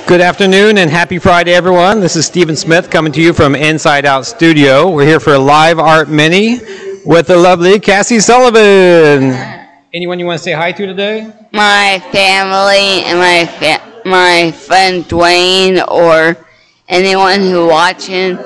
Good afternoon and happy Friday, everyone. This is Stephen Smith coming to you from Inside Out Studio. We're here for Live Art Mini with the lovely Cassie Sullivan. Anyone you want to say hi to today? My family and my friend Dwayne, or anyone who watching.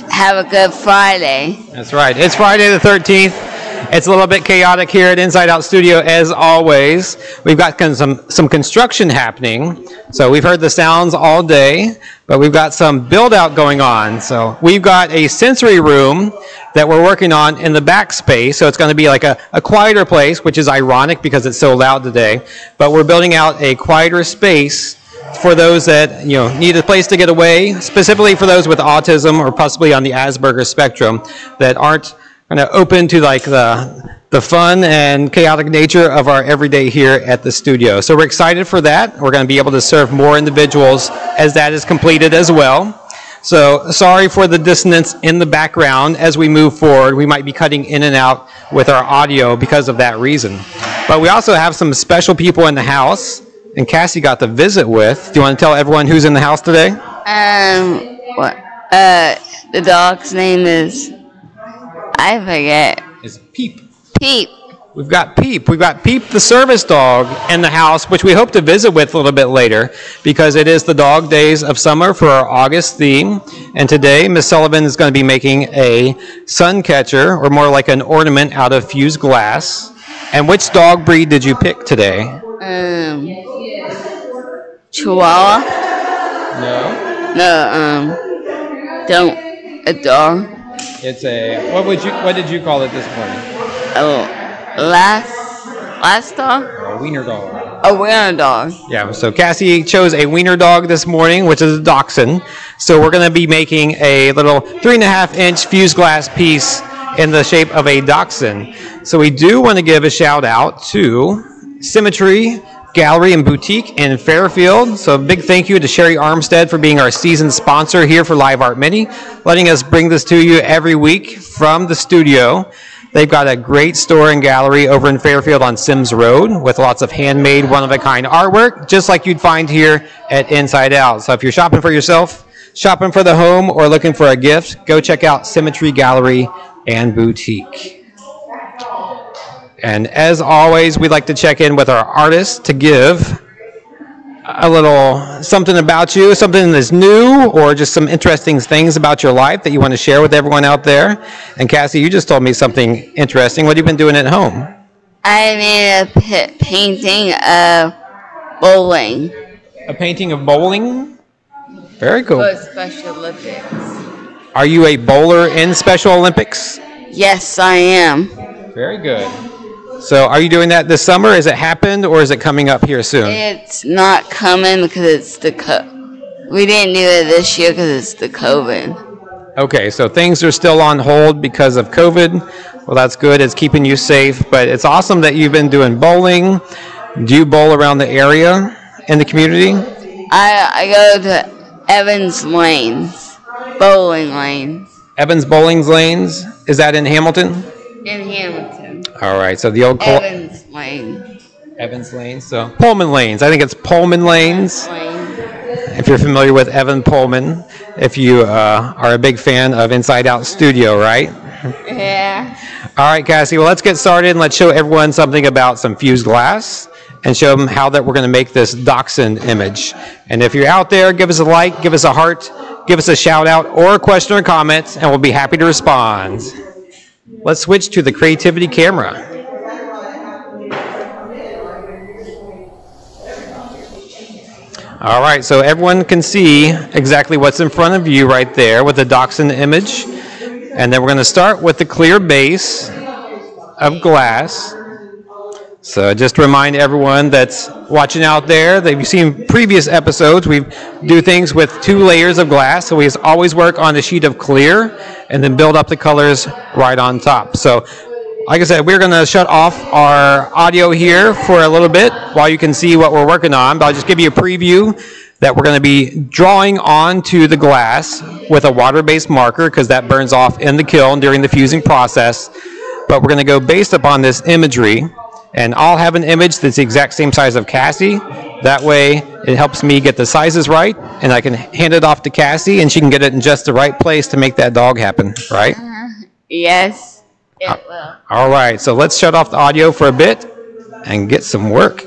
Have a good Friday. That's right. It's Friday the 13th. It's a little bit chaotic here at Inside Out Studio as always. We've got some construction happening. So we've heard the sounds all day, but we've got some build out going on. So we've got a sensory room that we're working on in the back space. So it's going to be like a quieter place, which is ironic because it's so loud today. But we're building out a quieter space for those that need a place to get away, specifically for those with autism or possibly on the Asperger's spectrum that aren't kind of open to like the fun and chaotic nature of our everyday here at the studio. So we're excited for that. We're going to be able to serve more individuals as that is completed as well. So sorry for the dissonance in the background as we move forward. We might be cutting in and out with our audio because of that reason. But we also have some special people in the house, and Cassie got to visit with. Do you want to tell everyone who's in the house today? The dog's name is, I forget. It's Peep. Peep. We've got Peep. We've got Peep the service dog in the house, which we hope to visit with a little bit later because it is the dog days of summer for our August theme. And today, Miss Sullivan is going to be making a sun catcher, or more like an ornament out of fused glass. And which dog breed did you pick today? Chihuahua? No. A dog. It's a, what did you call it this morning? Last dog? A wiener dog. A wiener dog. Yeah, so Cassie chose a wiener dog this morning, which is a dachshund. So we're going to be making a little 3.5-inch fused glass piece in the shape of a dachshund. So we do want to give a shout out to Symmetry Gallery and Boutique in Fairfield. So a big thank you to Sherry Armstead for being our season sponsor here for Live Art Mini, letting us bring this to you every week from the studio. They've got a great store and gallery over in Fairfield on Sims Road with lots of handmade, one-of-a-kind artwork, just like you'd find here at Inside Out. So if you're shopping for yourself, shopping for the home, or looking for a gift, go check out Symmetry Gallery and Boutique. And as always, we'd like to check in with our artists to give a little something about you, something that's new, or just some interesting things about your life that you want to share with everyone out there. And Cassie, you just told me something interesting. What have you been doing at home? I made a painting of bowling. A painting of bowling? Very cool. For Special Olympics. Are you a bowler in Special Olympics? Yes, I am. Very good. So are you doing that this summer? Has it happened, or is it coming up here soon? It's not coming because it's we didn't do it this year because it's the COVID. Okay, so things are still on hold because of COVID. Well, that's good. It's keeping you safe, but it's awesome that you've been doing bowling. Do you bowl around the area in the community? I go to Evans Lanes, bowling lanes. Evans Bowling Lanes? Is that in Hamilton? In Hamilton. All right, so the old Evans Lane. Evans Lanes, so Pullman Lanes. I think it's Pullman Lanes. Lane. If you're familiar with Evan Pullman, if you are a big fan of Inside Out Studio, right? Yeah. All right, Cassie, well, let's get started and let's show everyone something about some fused glass and show them how that we're going to make this dachshund image. And if you're out there, give us a like, give us a heart, give us a shout out or a question or comment, and we'll be happy to respond. Let's switch to the creativity camera. All right, so everyone can see exactly what's in front of you right there with the dachshund image. And then we're going to start with the clear base of glass. So just to remind everyone that's watching out there that you've seen previous episodes, we do things with 2 layers of glass. So we always work on a sheet of clear and then build up the colors right on top. So like I said, we're going to shut off our audio here for a little bit while you can see what we're working on. But I'll just give you a preview that we're going to be drawing onto the glass with a water-based marker because that burns off in the kiln during the fusing process. But we're going to go based upon this imagery And I'll have an image that's the exact same size of Cassie. That way it helps me get the sizes right, and I can hand it off to Cassie, and she can get it in just the right place to make that dog happen, right? Yes, it will. All right, so let's shut off the audio for a bit and get some work.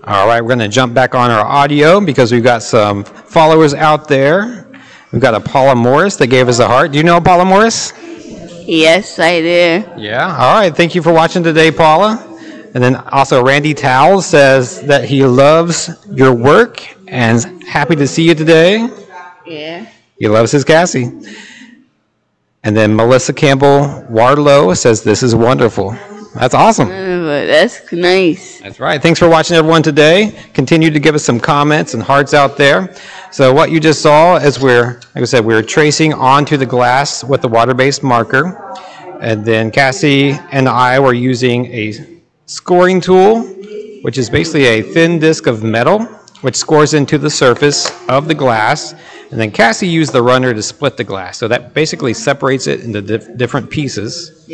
All right, we're going to jump back on our audio because we've got some followers out there. We've got a Paula Morris that gave us a heart. Do you know Paula Morris? Yes, I do. Yeah. All right. Thank you for watching today, Paula. And then also Randy Towell says that he loves your work and is happy to see you today. Yeah. He loves his Cassie. And then Melissa Campbell Wardlow says this is wonderful. That's awesome. But that's nice. That's right. Thanks for watching, everyone, today. Continue to give us some comments and hearts out there. So what you just saw is like I said, we're tracing onto the glass with the water-based marker. And then Cassie and I were using a scoring tool, which is basically a thin disc of metal, which scores into the surface of the glass. And then Cassie used the runner to split the glass. So that basically separates it into different pieces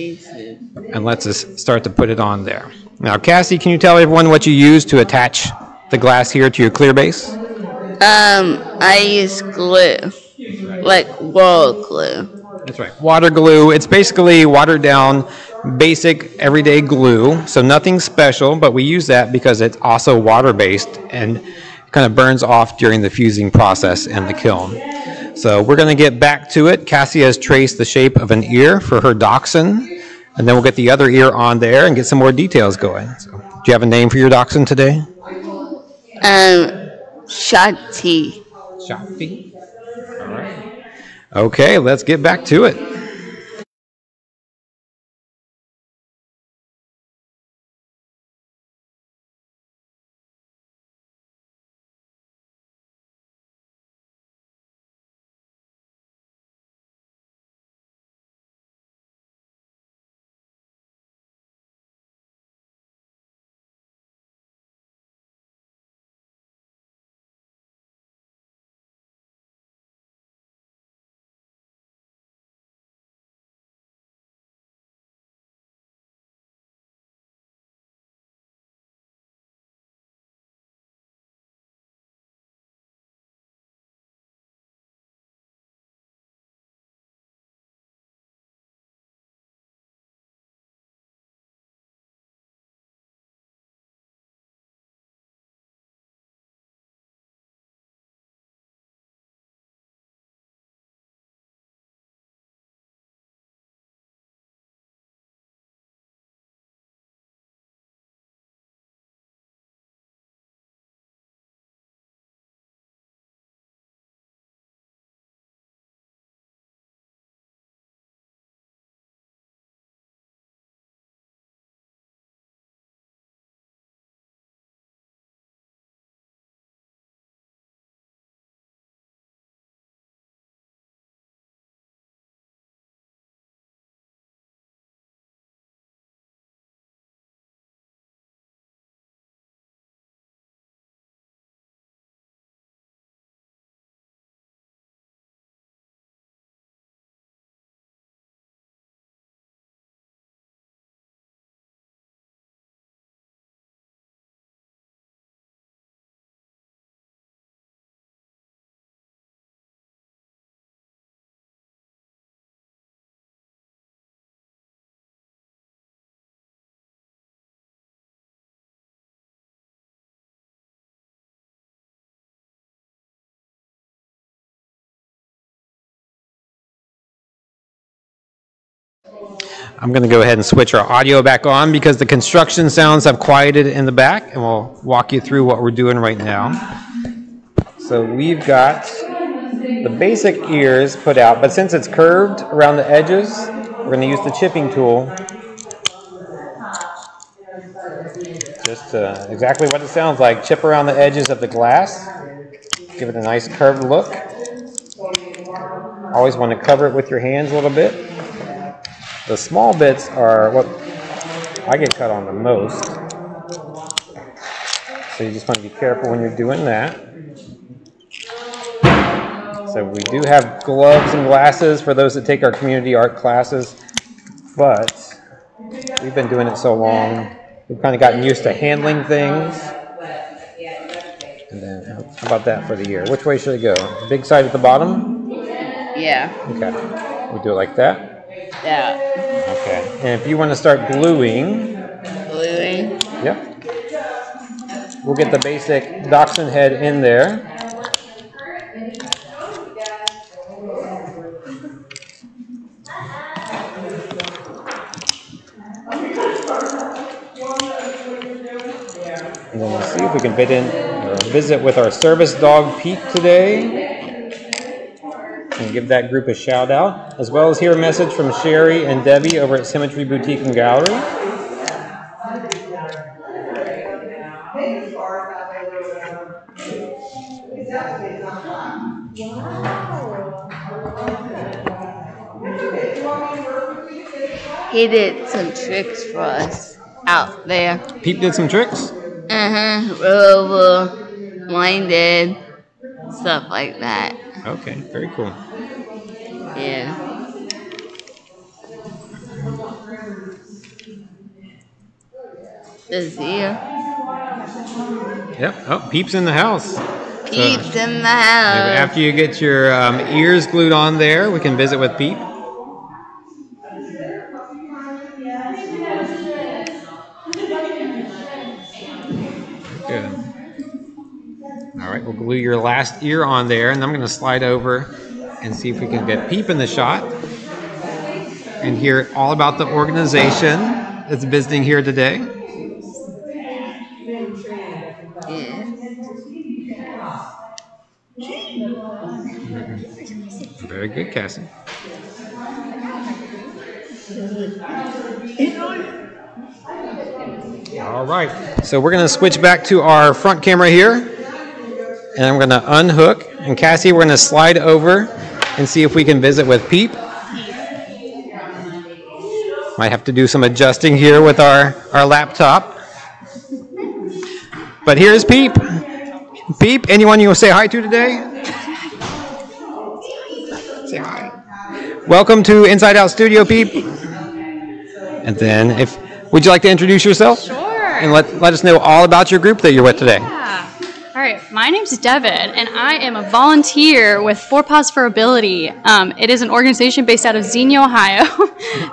and lets us start to put it on there. Now, Cassie, can you tell everyone what you use to attach the glass here to your clear base? I use glue, like wall glue. That's right. Water glue. It's basically watered down, basic everyday glue. So nothing special, but we use that because it's also water-based and kind of burns off during the fusing process in the kiln. So we're going to get back to it. Cassie has traced the shape of an ear for her dachshund, and then we'll get the other ear on there and get some more details going. So, do you have a name for your dachshund today? Shakti. Shakti. All right. Okay, let's get back to it. I'm going to go ahead and switch our audio back on because the construction sounds have quieted in the back, and we'll walk you through what we're doing right now. So we've got the basic ears put out, but since it's curved around the edges, we're going to use the chipping tool. Just exactly what it sounds like. Chip around the edges of the glass. Give it a nice curved look. Always want to cover it with your hands a little bit. The small bits are what I get cut on the most. So you just want to be careful when you're doing that. So we do have gloves and glasses for those that take our community art classes, but we've been doing it so long, we've kind of gotten used to handling things. And then, how about that for the ear? Which way should it go? The big side at the bottom? Yeah. Okay. We do it like that? Yeah. Okay. And if you want to start gluing. Gluing? Yep. We'll get the basic dachshund head in there. And then we'll see if we can fit in or visit with our service dog Pete today. And give that group a shout out, as well as hear a message from Sherry and Debbie over at Symmetry Boutique and Gallery. He did some tricks for us out there. Pete did some tricks? Rover, blinded, stuff like that. Okay, very cool. Yeah. This here. Yep. Oh, Peep's in the house. Peep's in the house. After you get your ears glued on there, we can visit with Peep. Good. All right, we'll glue your last ear on there, and I'm going to slide over and see if we can get Peep in the shot and hear all about the organization that's visiting here today. Yeah. Very good, Cassie. All right, so we're going to switch back to our front camera here, and I'm going to unhook. And Cassie, we're going to slide over and see if we can visit with Peep. Might have to do some adjusting here with our laptop. But here's Peep. Peep, anyone you want to say hi to today? Say hi. Welcome to Inside Out Studio, Peep. And then, would you like to introduce yourself? Sure. And let us know all about your group that you're with today. Yeah. All right. My name's Devin, and I am a volunteer with Four Paws for Ability. It is an organization based out of Xenia, Ohio,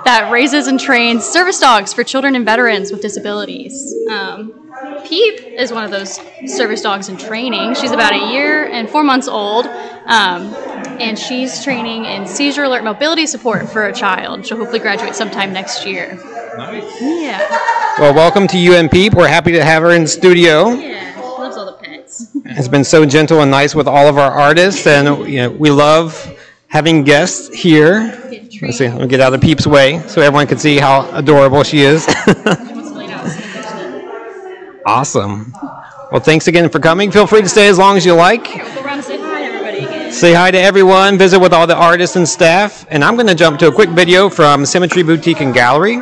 that raises and trains service dogs for children and veterans with disabilities. Peep is one of those service dogs in training. She's about 1 year and 4 months old, and she's training in seizure alert mobility support for a child. She'll hopefully graduate sometime next year. Nice. Yeah. Well, welcome to you and Peep. We're happy to have her in the studio. Yeah. She loves all the pets. Has been so gentle and nice with all of our artists, and we love having guests here. Let's see, let me get out of Peep's way so everyone can see how adorable she is. Awesome. Well, thanks again for coming. Feel free to stay as long as you like. We'll go around and say hi to everybody again. Say hi to everyone, visit with all the artists and staff, and I'm going to jump to a quick video from Symmetry Boutique and Gallery.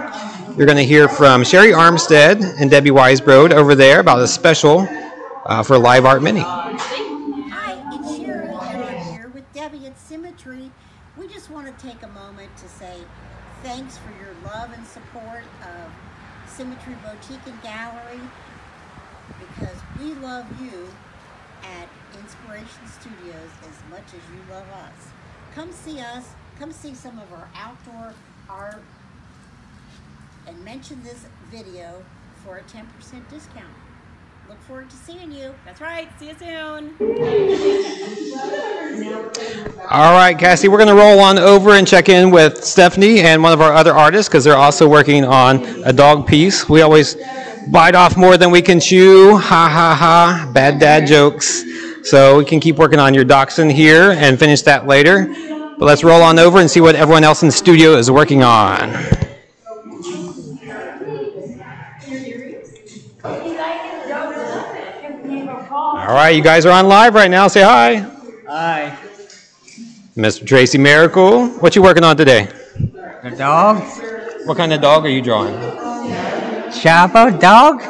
You're going to hear from Sherry Armstead and Debbie Weisbrod over there about a special for Live Art Mini. Hi, it's Sherry, and I'm here with Debbie at Symmetry. We just want to take a moment to say thanks for your love and support of Symmetry Boutique and Gallery, because we love you at Inspiration Studios as much as you love us. Come see us, come see some of our outdoor art, and mention this video for a 10% discount. Look forward to seeing you. That's right. See you soon. All right, Cassie, we're going to roll on over and check in with Stephanie and one of our other artists because they're also working on a dog piece. We always bite off more than we can chew. Ha, ha, ha. Bad dad jokes. So we can keep working on your dachshund here and finish that later. But let's roll on over and see what everyone else in the studio is working on. All right, you guys are on live right now. Say hi. Hi. Mr. Tracy Miracle, what you working on today? The dog? What kind of dog are you drawing? Shepherd dog?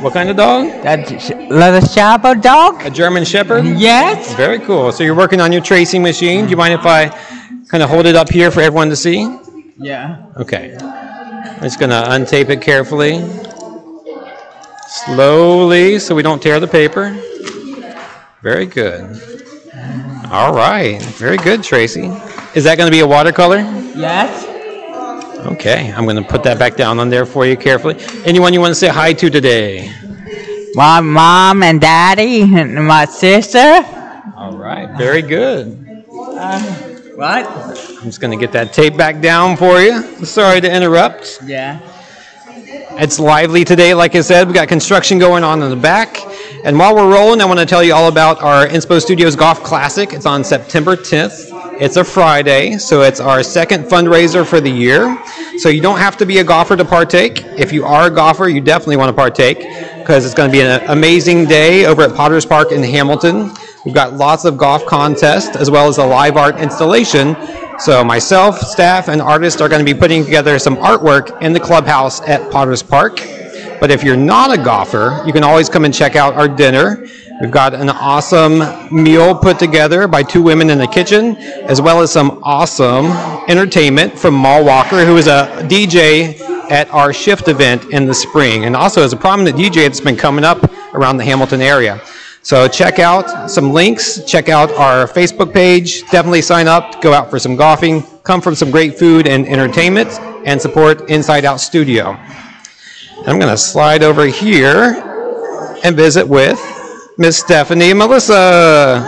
What kind of dog? That's little shepherd dog? A German Shepherd? Yes. Very cool. So you're working on your tracing machine. Do you mind if I kind of hold it up here for everyone to see? Yeah. Okay. I'm just going to untape it carefully. Slowly so we don't tear the paper. Very good. All right. Very good, Tracy. Is that going to be a watercolor? Yes. Okay. I'm going to put that back down on there for you carefully. Anyone you want to say hi to today? My mom and daddy and my sister. All right. Very good. What? I'm just going to get that tape back down for you. Sorry to interrupt. Yeah. It's lively today, like I said. We got construction going on in the back. And while we're rolling, I want to tell you all about our Inspo Studios Golf Classic. It's on September 10th. It's a Friday, so it's our second fundraiser for the year. So you don't have to be a golfer to partake. If you are a golfer, you definitely want to partake because it's going to be an amazing day over at Potters Park in Hamilton. We've got lots of golf contests as well as a live art installation. So myself, staff, and artists are going to be putting together some artwork in the clubhouse at Potters Park. But if you're not a golfer, you can always come and check out our dinner. We've got an awesome meal put together by two women in the kitchen, as well as some awesome entertainment from Mal Walker, who is a DJ at our shift event in the spring, and also is a prominent DJ that's been coming up around the Hamilton area. So check out some links, check out our Facebook page, definitely sign up, go out for some golfing, come from some great food and entertainment, and support Inside Out Studio. I'm going to slide over here and visit with Miss Stephanie and Melissa.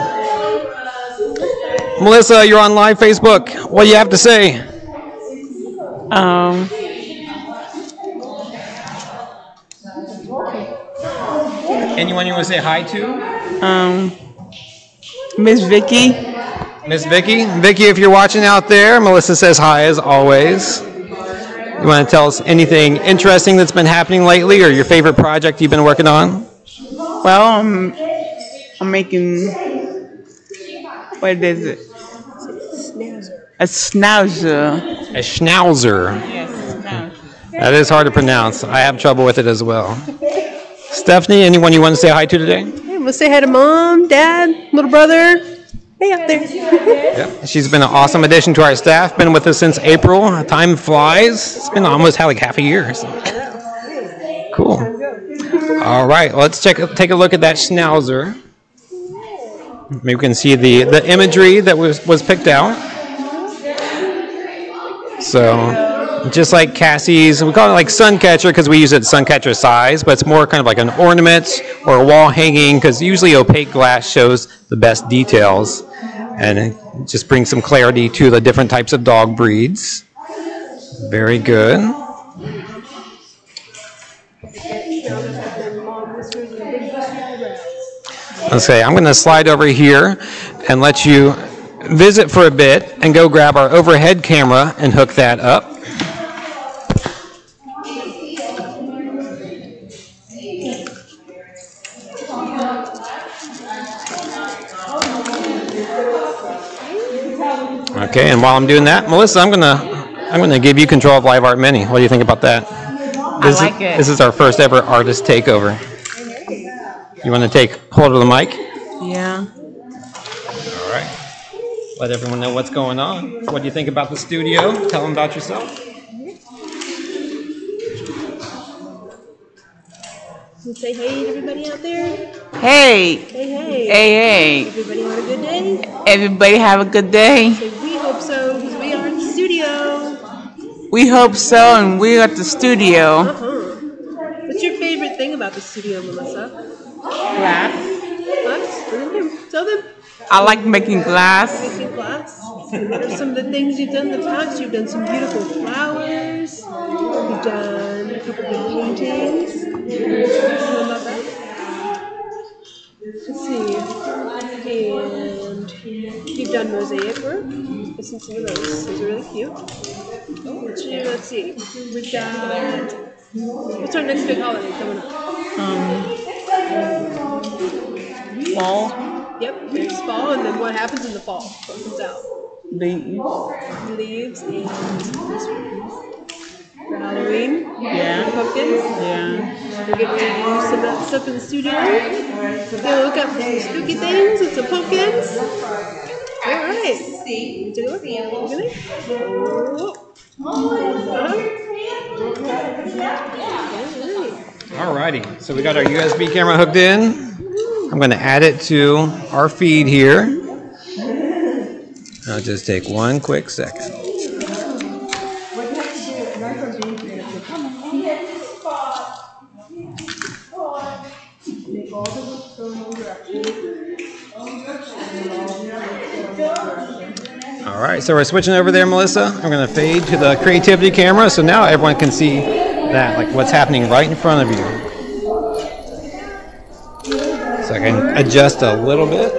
Melissa, you're on live Facebook. What do you have to say? Anyone you want to say hi to? Miss Vicky. Miss Vicky? Vicky, if you're watching out there, Melissa says hi as always. You want to tell us anything interesting that's been happening lately or your favorite project you've been working on? Well, I'm making, what is it? A schnauzer. A schnauzer. Yes, schnauzer. That is hard to pronounce. I have trouble with it as well. Stephanie, anyone you want to say hi to today? Hey, we'll say hi to Mom, Dad, little brother. Hey, out there. Yep. She's been an awesome addition to our staff. Been with us since April. Time flies. It's been almost like half a year. So. Cool. All right. Well, let's take a look at that schnauzer. Maybe we can see the imagery that was picked out. So, just like Cassie's, we call it like sun catcher because we use it sun catcher size, but it's more kind of like an ornament or a wall hanging because usually opaque glass shows the best details and it just brings some clarity to the different types of dog breeds. Very good. Okay, I'm going to slide over here and let you visit for a bit and go grab our overhead camera and hook that up. Okay, and while I'm doing that, Melissa, I'm gonna give you control of Live Art Mini. What do you think about that? I like it. This is our first ever artist takeover. You want to take hold of the mic? Yeah. All right. Let everyone know what's going on. What do you think about the studio? Tell them about yourself. We'll say hey to everybody out there. Hey. Hey, hey. Hey, hey. Everybody have a good day. Everybody have a good day. Say we hope so because we are in the studio. We hope so, and we're at the studio. What's your favorite favorite thing about the studio, Melissa? Glass. What? Tell them. I like making glass. Making glass. What are some of the things you've done in the past? You've done some beautiful flowers. You've done a couple of paintings. How about that? Let's see. And you've done mosaic work. I've seen some of those. Those are really cute. Let's see. We've got. What's our next big holiday coming up? Fall. Yep, there's fall, and then what happens in the fall? What comes out? Leaves and for Halloween. Yeah. Pumpkins. Yeah. We're getting ready to do some of that stuff in the studio. Gonna look out for some spooky things and some pumpkins. All right. Take a look. Look at it. Alrighty, so we got our USB camera hooked in. I'm going to add it to our feed here. I'll just take one quick second. Alright, so we're switching over there, Melissa. I'm going to fade to the creativity camera so now everyone can see that, like what's happening right in front of you. So I can adjust a little bit.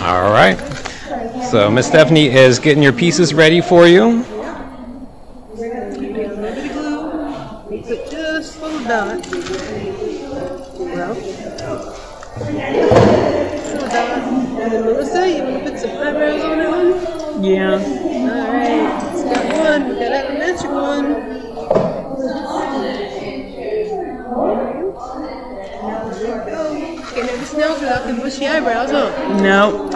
All right. So Miss Stephanie is getting your pieces ready for you. Put just a little dot. Well. And then Melissa, you want to put some eyebrows on that one? Yeah. Alright, it's got one. We got that magic one. There we go. Can't have the snails without the bushy eyebrows, huh? No.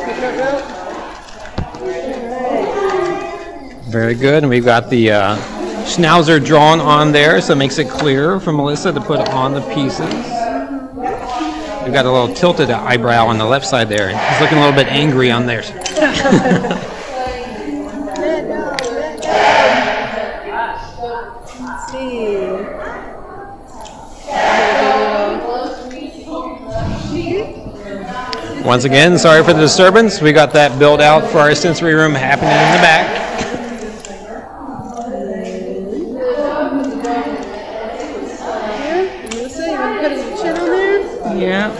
Very good. And we've got the schnauzer drawn on there, so it makes it clear for Melissa to put on the pieces. We've got a little tilted eyebrow on the left side there. He's looking a little bit angry on there. Let's see. Once again, sorry for the disturbance. We got that build out for our sensory room happening in the back. Melissa, you want to put his chin on there? Yeah.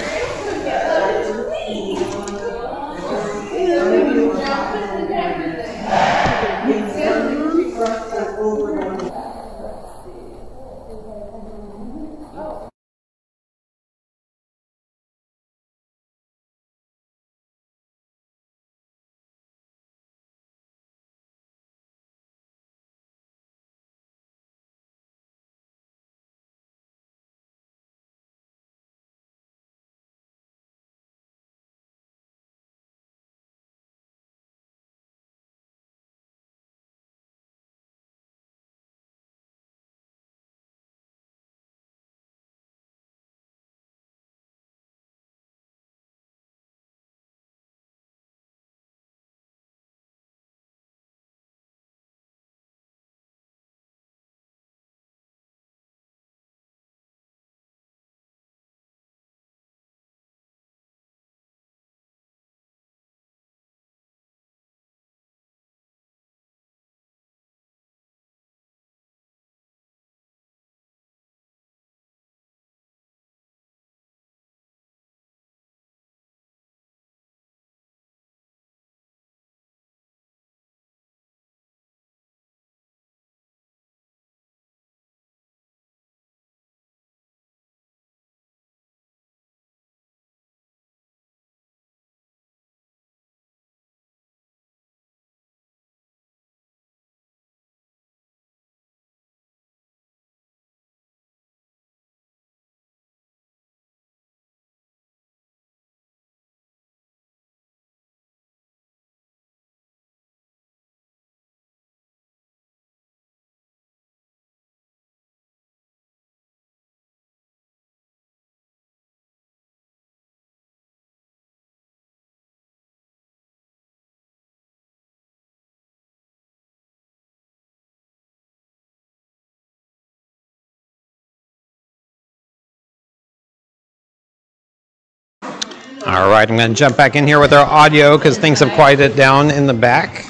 All right, I'm going to jump back in here with our audio because things have quieted down in the back.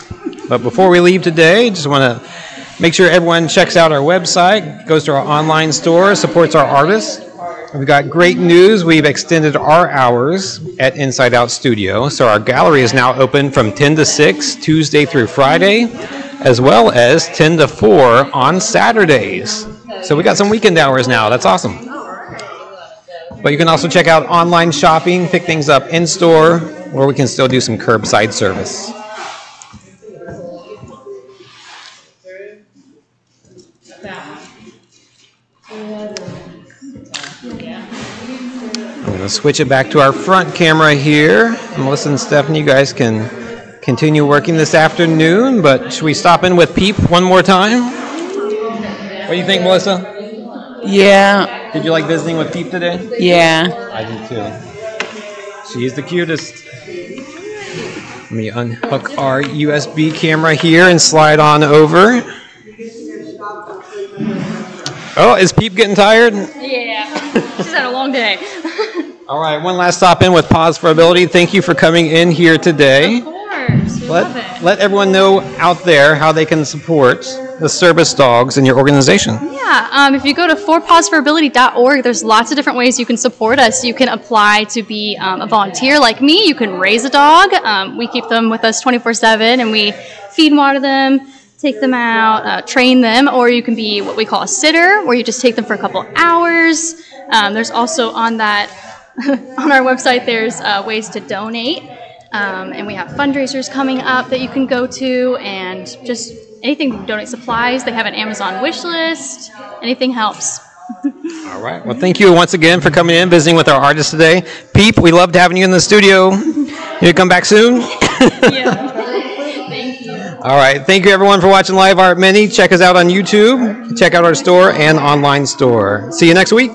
But before we leave today, just want to make sure everyone checks out our website, goes to our online store, supports our artists. We've got great news. We've extended our hours at Inside Out Studio. So our gallery is now open from 10 to 6, Tuesday through Friday, as well as 10 to 4 on Saturdays. So we got some weekend hours now. That's awesome. But you can also check out online shopping, pick things up in-store, or we can still do some curbside service. I'm going to switch it back to our front camera here. Melissa and Stephanie, you guys can continue working this afternoon, but should we stop in with Peep one more time? What do you think, Melissa? Yeah. Did you like visiting with Peep today? Yeah. I did too. She's the cutest. Let me unhook our USB camera here and slide on over. Oh, is Peep getting tired? Yeah, she's had a long day. All right, one last stop in with Pause for Ability. Thank you for coming in here today. Of course, we love it. Let everyone know out there how they can support the service dogs in your organization. Yeah, if you go to forpauseforability.org, there's lots of different ways you can support us. You can apply to be a volunteer like me. You can raise a dog. We keep them with us 24/7, and we feed and water them, take them out, train them, or you can be what we call a sitter, where you just take them for a couple hours. There's also on that on our website, there's ways to donate, and we have fundraisers coming up that you can go to, and just anything to donate supplies. They have an Amazon wish list. Anything helps. All right. Well, thank you once again for coming in, visiting with our artists today. Peep, we loved having you in the studio. You come back soon? Yeah. Thank you. All right. Thank you, everyone, for watching Live Art Mini. Check us out on YouTube. Check out our store and online store. See you next week.